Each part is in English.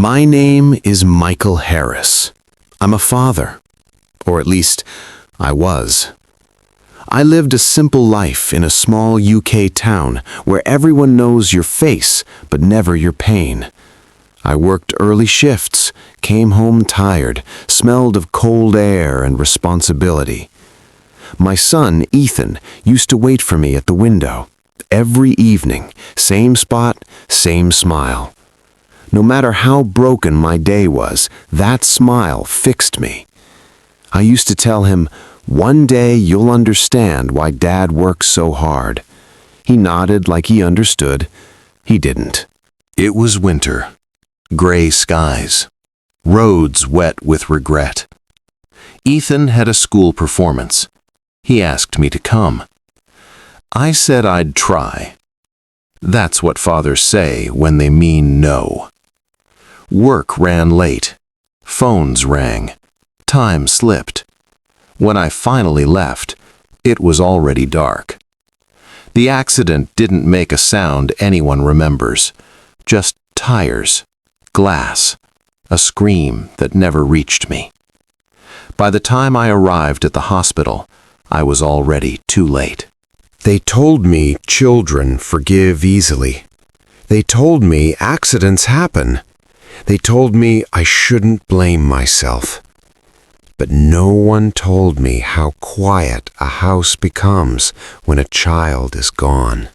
My name is Michael Harris. I'm a father, or at least I was. I lived a simple life in a small UK town where everyone knows your face but never your pain. I worked early shifts, came home tired, smelled of cold air and responsibility. My son, Ethan, used to wait for me at the window. Every evening, same spot, same smile. No matter how broken my day was, that smile fixed me. I used to tell him, "One day you'll understand why Dad works so hard." He nodded like he understood. He didn't. It was winter. Gray skies. Roads wet with regret. Ethan had a school performance. He asked me to come. I said I'd try. That's what fathers say when they mean no. Work ran late. Phones rang. Time slipped. When I finally left, it was already dark. The accident didn't make a sound anyone remembers. Just tires, glass, a scream that never reached me. By the time I arrived at the hospital, I was already too late. They told me children forgive easily. They told me accidents happen. They told me I shouldn't blame myself. But no one told me how quiet a house becomes when a child is gone.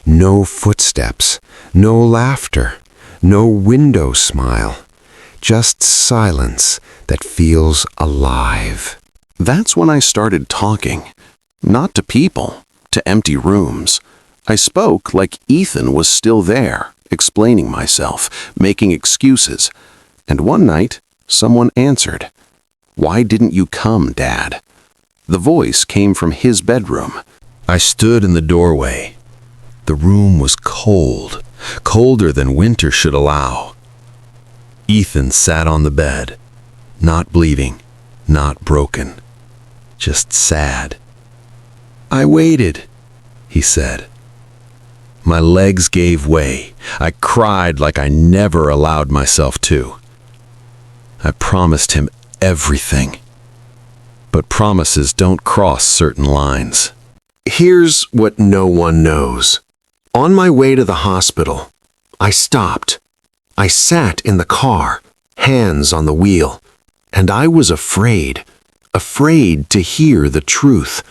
No footsteps, no laughter, no window smile, just silence that feels alive. That's when I started talking, not to people, to empty rooms. I spoke like Ethan was still there, explaining myself, making excuses. And one night, someone answered, "Why didn't you come, Dad?" The voice came from his bedroom. I stood in the doorway. The room was cold, colder than winter should allow. Ethan sat on the bed, not bleeding, not broken, just sad. "I waited," he said. My legs gave way. I cried like I never allowed myself to. I promised him everything. But promises don't cross certain lines. Here's what no one knows. On my way to the hospital, I stopped. I sat in the car, hands on the wheel, and I was afraid to hear the truth.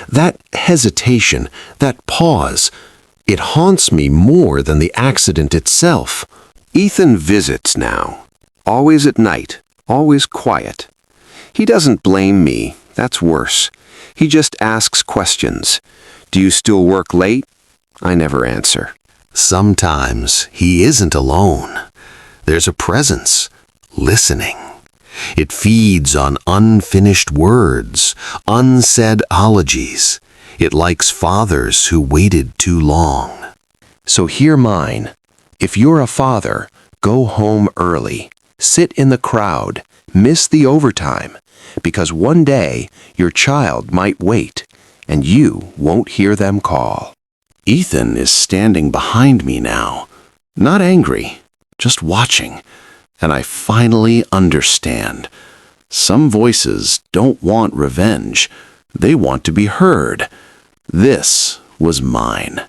That hesitation, that pause, it haunts me more than the accident itself. Ethan visits now, always at night, always quiet. He doesn't blame me, that's worse. He just asks questions. "Do you still work late?" I never answer. Sometimes he isn't alone. There's a presence, listening. It feeds on unfinished words, unsaid ologies. It likes fathers who waited too long. So hear mine. If you're a father, go home early. Sit in the crowd. Miss the overtime. Because one day, your child might wait, and you won't hear them call. Ethan is standing behind me now. Not angry, just watching. And I finally understand. Some voices don't want revenge. They want to be heard. This was mine.